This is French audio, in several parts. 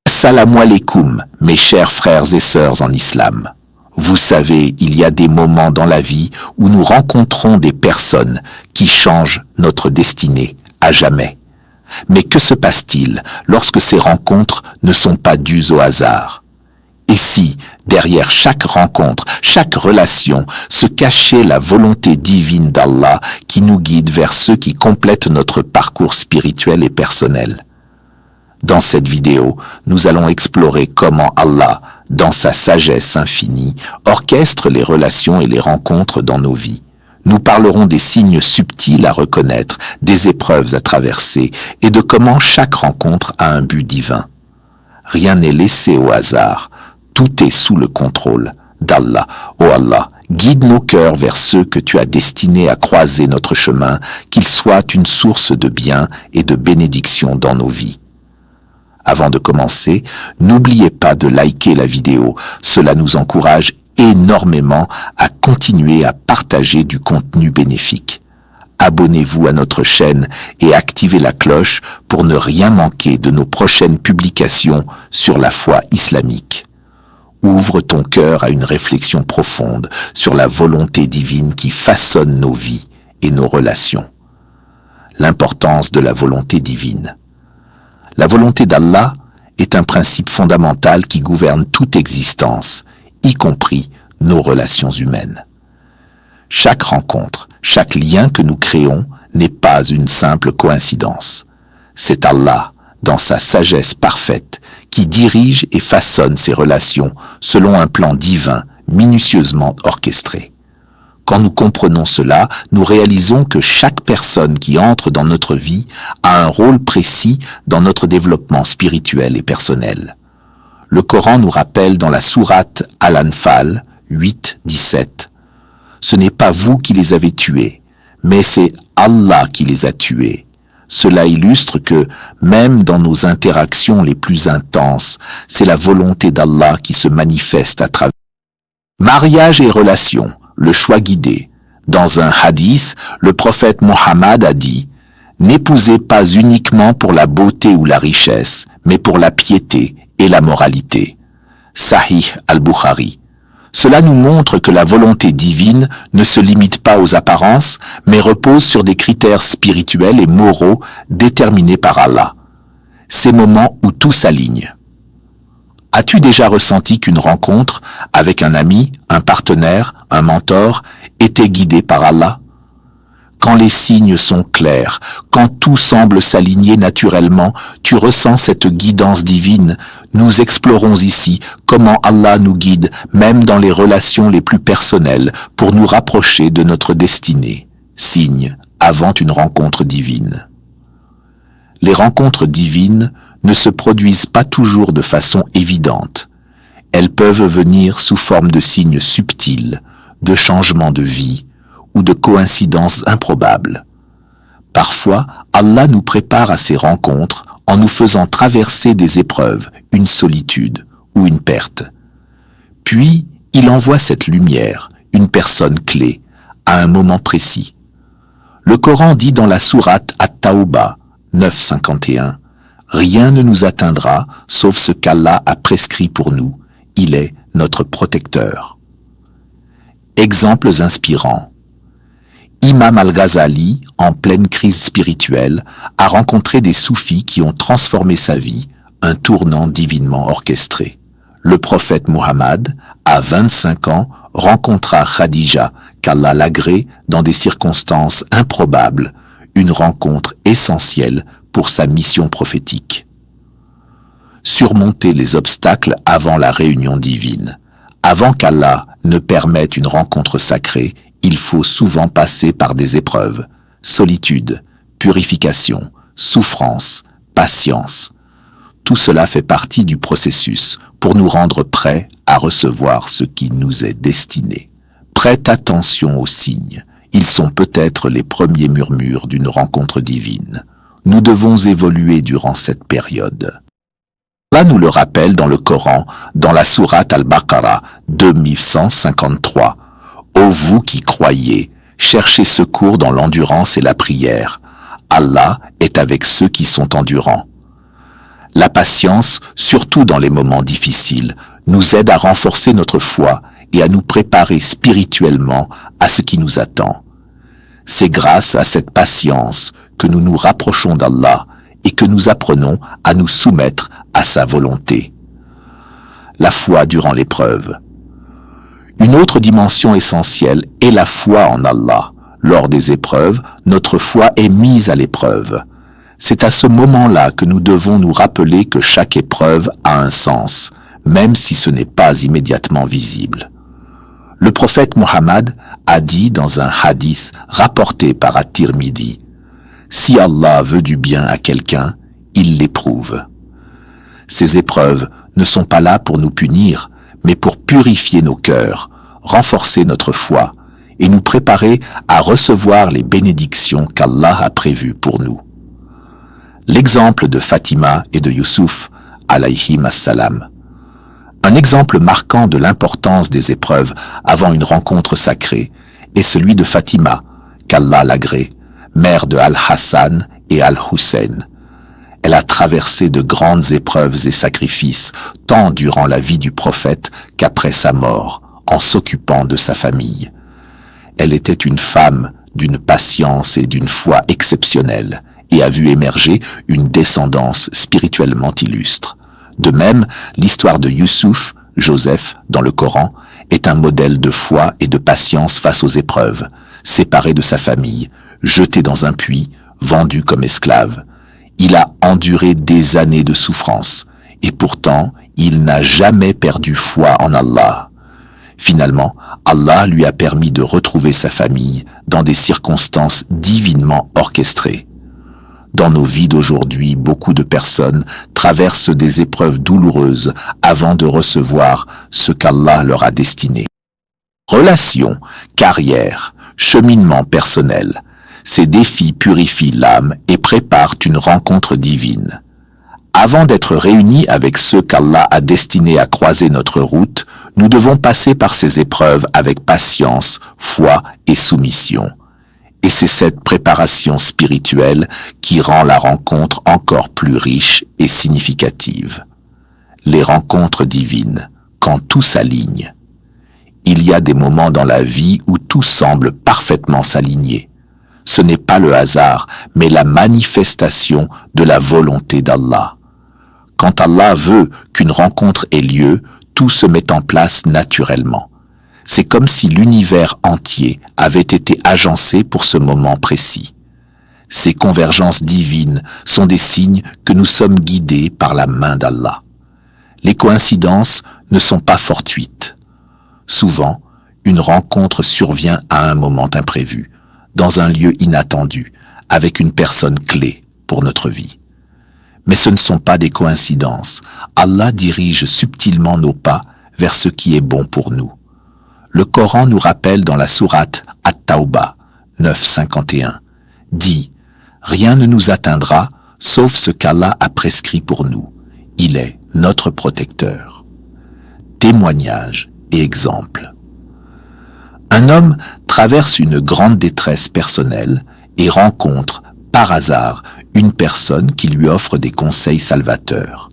Salam alaikum, mes chers frères et sœurs en islam. Vous savez, il y a des moments dans la vie où nous rencontrons des personnes qui changent notre destinée à jamais. Mais que se passe-t-il lorsque ces rencontres ne sont pas dues au hasard? Et si, derrière chaque rencontre, chaque relation, se cachait la volonté divine d'Allah qui nous guide vers ceux qui complètent notre parcours spirituel et personnel? Dans cette vidéo, nous allons explorer comment Allah, dans sa sagesse infinie, orchestre les relations et les rencontres dans nos vies. Nous parlerons des signes subtils à reconnaître, des épreuves à traverser et de comment chaque rencontre a un but divin. Rien n'est laissé au hasard, tout est sous le contrôle d'Allah. Oh Allah, guide nos cœurs vers ceux que tu as destinés à croiser notre chemin, qu'ils soient une source de bien et de bénédiction dans nos vies. Avant de commencer, n'oubliez pas de liker la vidéo, cela nous encourage énormément à continuer à partager du contenu bénéfique. Abonnez-vous à notre chaîne et activez la cloche pour ne rien manquer de nos prochaines publications sur la foi islamique. Ouvre ton cœur à une réflexion profonde sur la volonté divine qui façonne nos vies et nos relations. L'importance de la volonté divine. La volonté d'Allah est un principe fondamental qui gouverne toute existence, y compris nos relations humaines. Chaque rencontre, chaque lien que nous créons n'est pas une simple coïncidence. C'est Allah, dans sa sagesse parfaite, qui dirige et façonne ces relations selon un plan divin minutieusement orchestré. Quand nous comprenons cela, nous réalisons que chaque personne qui entre dans notre vie a un rôle précis dans notre développement spirituel et personnel. Le Coran nous rappelle dans la sourate Al-Anfal 8-17, « Ce n'est pas vous qui les avez tués, mais c'est Allah qui les a tués. » Cela illustre que, même dans nos interactions les plus intenses, c'est la volonté d'Allah qui se manifeste à travers. Mariage et relations. Le choix guidé. Dans un hadith, le prophète Mohammed a dit « N'épousez pas uniquement pour la beauté ou la richesse, mais pour la piété et la moralité. » Sahih al-Bukhari. Cela nous montre que la volonté divine ne se limite pas aux apparences, mais repose sur des critères spirituels et moraux déterminés par Allah. Ces moments où tout s'aligne. As-tu déjà ressenti qu'une rencontre avec un ami, un partenaire, un mentor était guidée par Allah? Quand les signes sont clairs, quand tout semble s'aligner naturellement, tu ressens cette guidance divine. Nous explorons ici comment Allah nous guide, même dans les relations les plus personnelles, pour nous rapprocher de notre destinée. Signe avant une rencontre divine. Les rencontres divines ne se produisent pas toujours de façon évidente. Elles peuvent venir sous forme de signes subtils, de changements de vie ou de coïncidences improbables. Parfois, Allah nous prépare à ces rencontres en nous faisant traverser des épreuves, une solitude ou une perte. Puis, il envoie cette lumière, une personne clé, à un moment précis. Le Coran dit dans la sourate At-Tawbah 9:51, « Rien ne nous atteindra sauf ce qu'Allah a prescrit pour nous. Il est notre protecteur. » Exemples inspirants. Imam al-Ghazali, en pleine crise spirituelle, a rencontré des soufis qui ont transformé sa vie, un tournant divinement orchestré. Le prophète Muhammad, à 25 ans, rencontra Khadija, qu'Allah l'agrée dans des circonstances improbables, une rencontre essentielle pour sa mission prophétique. Surmonter les obstacles avant la réunion divine. Avant qu'Allah ne permette une rencontre sacrée, il faut souvent passer par des épreuves, solitude, purification, souffrance, patience. Tout cela fait partie du processus pour nous rendre prêts à recevoir ce qui nous est destiné. Prête attention aux signes. Ils sont peut-être les premiers murmures d'une rencontre divine. Nous devons évoluer durant cette période. Allah nous le rappelle dans le Coran, dans la sourate Al-Baqarah 2153. « Ô vous qui croyez, cherchez secours dans l'endurance et la prière. Allah est avec ceux qui sont endurants. » La patience, surtout dans les moments difficiles, nous aide à renforcer notre foi et à nous préparer spirituellement à ce qui nous attend. C'est grâce à cette patience que nous nous rapprochons d'Allah et que nous apprenons à nous soumettre à sa volonté. La foi durant l'épreuve. Une autre dimension essentielle est la foi en Allah. Lors des épreuves, notre foi est mise à l'épreuve. C'est à ce moment-là que nous devons nous rappeler que chaque épreuve a un sens, même si ce n'est pas immédiatement visible. Le prophète Mohammed a dit dans un hadith rapporté par At-Tirmidhi, « Si Allah veut du bien à quelqu'un, il l'éprouve. » Ces épreuves ne sont pas là pour nous punir, mais pour purifier nos cœurs, renforcer notre foi et nous préparer à recevoir les bénédictions qu'Allah a prévues pour nous. L'exemple de Fatima et de Youssouf, alayhim as-salam. Un exemple marquant de l'importance des épreuves avant une rencontre sacrée est celui de Fatima, qu'Allah l'agrée, mère de Al-Hassan et Al-Hussein. Elle a traversé de grandes épreuves et sacrifices, tant durant la vie du prophète qu'après sa mort, en s'occupant de sa famille. Elle était une femme d'une patience et d'une foi exceptionnelles et a vu émerger une descendance spirituellement illustre. De même, l'histoire de Youssouf, Joseph, dans le Coran, est un modèle de foi et de patience face aux épreuves, séparé de sa famille, jeté dans un puits, vendu comme esclave. Il a enduré des années de souffrance, et pourtant, il n'a jamais perdu foi en Allah. Finalement, Allah lui a permis de retrouver sa famille dans des circonstances divinement orchestrées. Dans nos vies d'aujourd'hui, beaucoup de personnes traversent des épreuves douloureuses avant de recevoir ce qu'Allah leur a destiné. Relations, carrière, cheminement personnel, ces défis purifient l'âme et préparent une rencontre divine. Avant d'être réunis avec ceux qu'Allah a destinés à croiser notre route, nous devons passer par ces épreuves avec patience, foi et soumission. Et c'est cette préparation spirituelle qui rend la rencontre encore plus riche et significative. Les rencontres divines, quand tout s'aligne. Il y a des moments dans la vie où tout semble parfaitement s'aligner. Ce n'est pas le hasard, mais la manifestation de la volonté d'Allah. Quand Allah veut qu'une rencontre ait lieu, tout se met en place naturellement. C'est comme si l'univers entier avait été agencé pour ce moment précis. Ces convergences divines sont des signes que nous sommes guidés par la main d'Allah. Les coïncidences ne sont pas fortuites. Souvent, une rencontre survient à un moment imprévu, dans un lieu inattendu, avec une personne clé pour notre vie. Mais ce ne sont pas des coïncidences. Allah dirige subtilement nos pas vers ce qui est bon pour nous. Le Coran nous rappelle dans la sourate At-Tawbah 9:51, dit « Rien ne nous atteindra sauf ce qu'Allah a prescrit pour nous. Il est notre protecteur. » Témoignage et exemple. Un homme traverse une grande détresse personnelle et rencontre, par hasard, une personne qui lui offre des conseils salvateurs.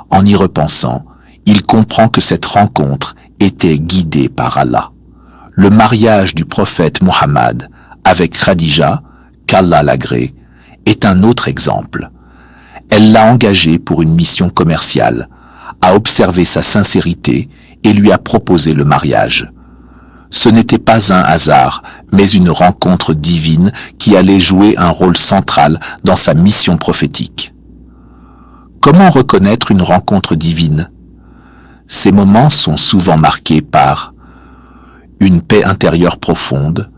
En y repensant, il comprend que cette rencontre était guidée par Allah. Le mariage du prophète Mohammed avec Khadija, qu'Allah l'agrée, est un autre exemple. Elle l'a engagé pour une mission commerciale, a observé sa sincérité et lui a proposé le mariage. Ce n'était pas un hasard, mais une rencontre divine qui allait jouer un rôle central dans sa mission prophétique. Comment reconnaître une rencontre divine ? Ces moments sont souvent marqués par une paix intérieure profonde,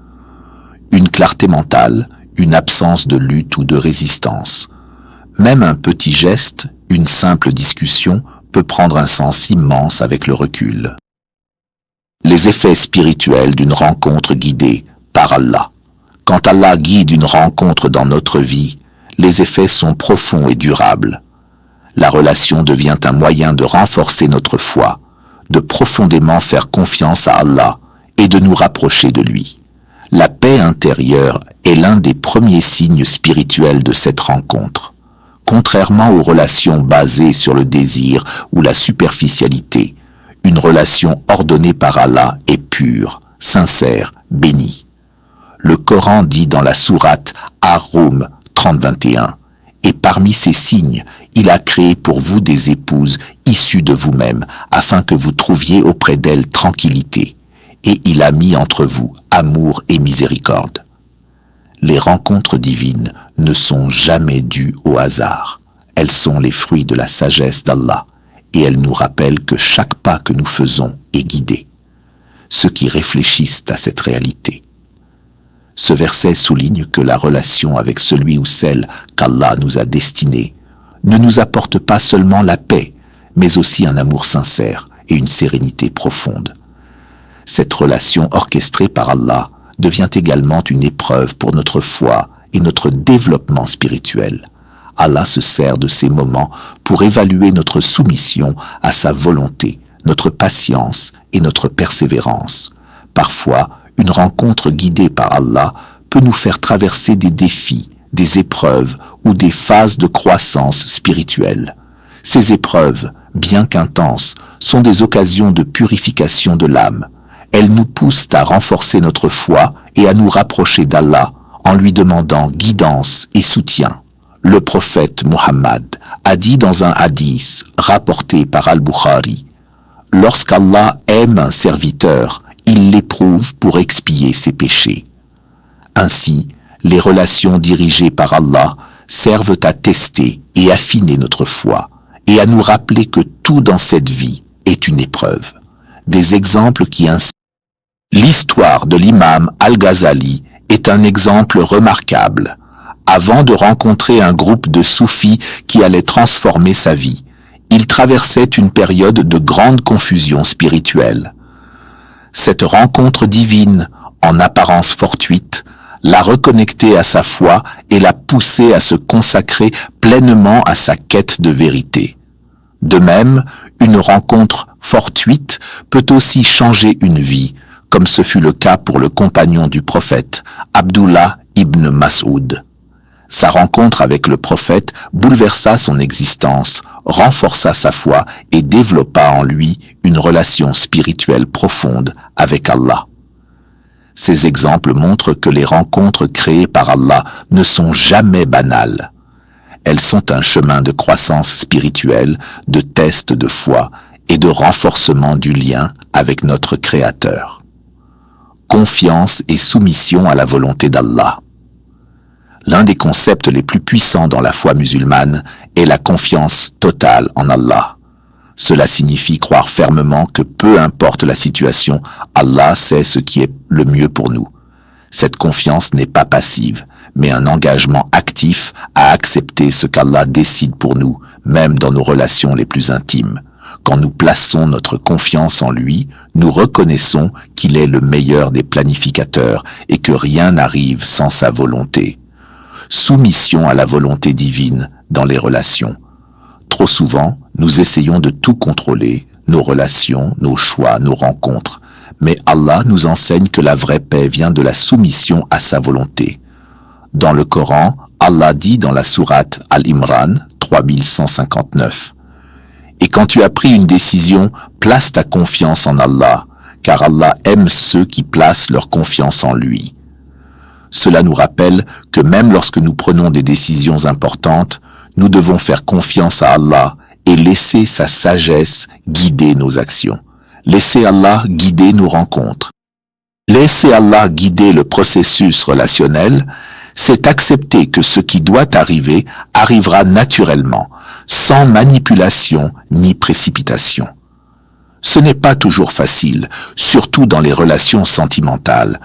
une clarté mentale, une absence de lutte ou de résistance. Même un petit geste, une simple discussion peut prendre un sens immense avec le recul. Les effets spirituels d'une rencontre guidée par Allah. Quand Allah guide une rencontre dans notre vie, les effets sont profonds et durables. La relation devient un moyen de renforcer notre foi, de profondément faire confiance à Allah et de nous rapprocher de lui. La paix intérieure est l'un des premiers signes spirituels de cette rencontre. Contrairement aux relations basées sur le désir ou la superficialité, une relation ordonnée par Allah est pure, sincère, bénie. Le Coran dit dans la sourate Ar-Rum 30-21, « Et parmi ces signes, il a créé pour vous des épouses issues de vous-même, afin que vous trouviez auprès d'elles tranquillité. Et il a mis entre vous amour et miséricorde. » Les rencontres divines ne sont jamais dues au hasard. Elles sont les fruits de la sagesse d'Allah et elles nous rappellent que chaque pas que nous faisons est guidé. Ceux qui réfléchissent à cette réalité. Ce verset souligne que la relation avec celui ou celle qu'Allah nous a destiné ne nous apporte pas seulement la paix, mais aussi un amour sincère et une sérénité profonde. Cette relation orchestrée par Allah devient également une épreuve pour notre foi et notre développement spirituel. Allah se sert de ces moments pour évaluer notre soumission à sa volonté, notre patience et notre persévérance. Parfois, une rencontre guidée par Allah peut nous faire traverser des défis, des épreuves ou des phases de croissance spirituelle. Ces épreuves, bien qu'intenses, sont des occasions de purification de l'âme. Elles nous poussent à renforcer notre foi et à nous rapprocher d'Allah en lui demandant guidance et soutien. Le prophète Muhammad a dit dans un hadith rapporté par Al-Bukhari, « Lorsqu'Allah aime un serviteur, il l'éprouve pour expier ses péchés. » Ainsi, les relations dirigées par Allah servent à tester et affiner notre foi et à nous rappeler que tout dans cette vie est une épreuve. Des exemples qui inspirent. L'histoire de l'imam Al-Ghazali est un exemple remarquable. Avant de rencontrer un groupe de soufis qui allait transformer sa vie, il traversait une période de grande confusion spirituelle. Cette rencontre divine, en apparence fortuite, l'a reconnecté à sa foi et l'a poussé à se consacrer pleinement à sa quête de vérité. De même, une rencontre fortuite peut aussi changer une vie, comme ce fut le cas pour le compagnon du prophète, Abdullah ibn Mas'ud. Sa rencontre avec le prophète bouleversa son existence, renforça sa foi et développa en lui une relation spirituelle profonde avec Allah. Ces exemples montrent que les rencontres créées par Allah ne sont jamais banales. Elles sont un chemin de croissance spirituelle, de test de foi et de renforcement du lien avec notre Créateur. Confiance et soumission à la volonté d'Allah. L'un des concepts les plus puissants dans la foi musulmane est la confiance totale en Allah. Cela signifie croire fermement que peu importe la situation, Allah sait ce qui est le mieux pour nous. Cette confiance n'est pas passive, mais un engagement actif à accepter ce qu'Allah décide pour nous, même dans nos relations les plus intimes. Quand nous plaçons notre confiance en lui, nous reconnaissons qu'il est le meilleur des planificateurs et que rien n'arrive sans sa volonté. Soumission à la volonté divine dans les relations. Trop souvent, nous essayons de tout contrôler, nos relations, nos choix, nos rencontres. Mais Allah nous enseigne que la vraie paix vient de la soumission à sa volonté. Dans le Coran, Allah dit dans la sourate Al-Imran 3159, « Et quand tu as pris une décision, place ta confiance en Allah, car Allah aime ceux qui placent leur confiance en lui. » Cela nous rappelle que même lorsque nous prenons des décisions importantes, nous devons faire confiance à Allah et laisser sa sagesse guider nos actions. Laisser Allah guider nos rencontres. Laisser Allah guider le processus relationnel, c'est accepter que ce qui doit arriver arrivera naturellement, sans manipulation ni précipitation. Ce n'est pas toujours facile, surtout dans les relations sentimentales,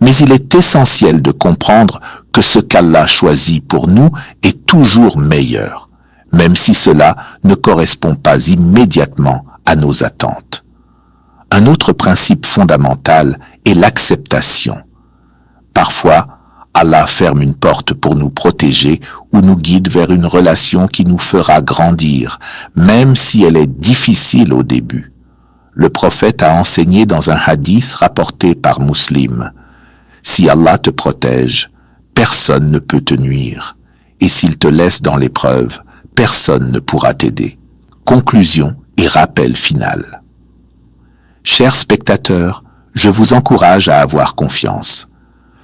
mais il est essentiel de comprendre que ce qu'Allah choisit pour nous est toujours meilleur, même si cela ne correspond pas immédiatement à nos attentes. Un autre principe fondamental est l'acceptation. Parfois, Allah ferme une porte pour nous protéger ou nous guide vers une relation qui nous fera grandir, même si elle est difficile au début. Le prophète a enseigné dans un hadith rapporté par Muslim: « Si Allah te protège, personne ne peut te nuire. et s'il te laisse dans l'épreuve, personne ne pourra t'aider. Conclusion et rappel final. Chers spectateurs, je vous encourage à avoir confiance.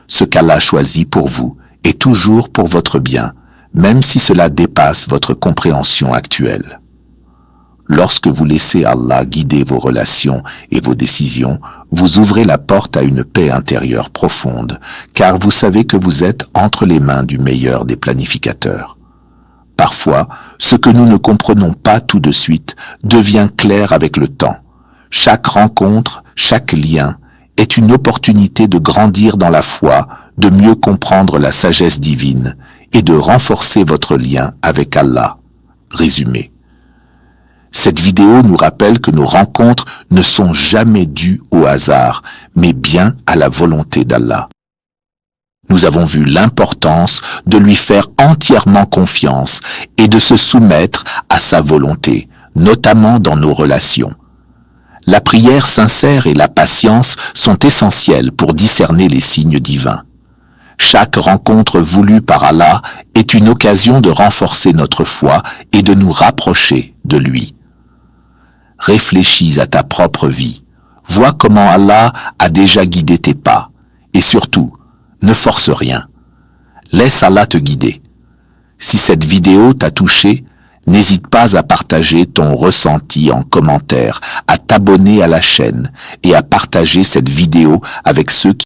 Ce qu'Allah choisit pour vous est toujours pour votre bien, même si cela dépasse votre compréhension actuelle. Lorsque vous laissez Allah guider vos relations et vos décisions, vous ouvrez la porte à une paix intérieure profonde, car vous savez que vous êtes entre les mains du meilleur des planificateurs. Parfois, ce que nous ne comprenons pas tout de suite devient clair avec le temps. Chaque rencontre, chaque lien est une opportunité de grandir dans la foi, de mieux comprendre la sagesse divine et de renforcer votre lien avec Allah. Résumé. Cette vidéo nous rappelle que nos rencontres ne sont jamais dues au hasard, mais bien à la volonté d'Allah. Nous avons vu l'importance de lui faire entièrement confiance et de se soumettre à sa volonté, notamment dans nos relations. La prière sincère et la patience sont essentielles pour discerner les signes divins. Chaque rencontre voulue par Allah est une occasion de renforcer notre foi et de nous rapprocher de lui. Réfléchis à ta propre vie. Vois comment Allah a déjà guidé tes pas. Et surtout, ne force rien. Laisse Allah te guider. Si cette vidéo t'a touché, n'hésite pas à partager ton ressenti en commentaire, à t'abonner à la chaîne et à partager cette vidéo avec ceux qui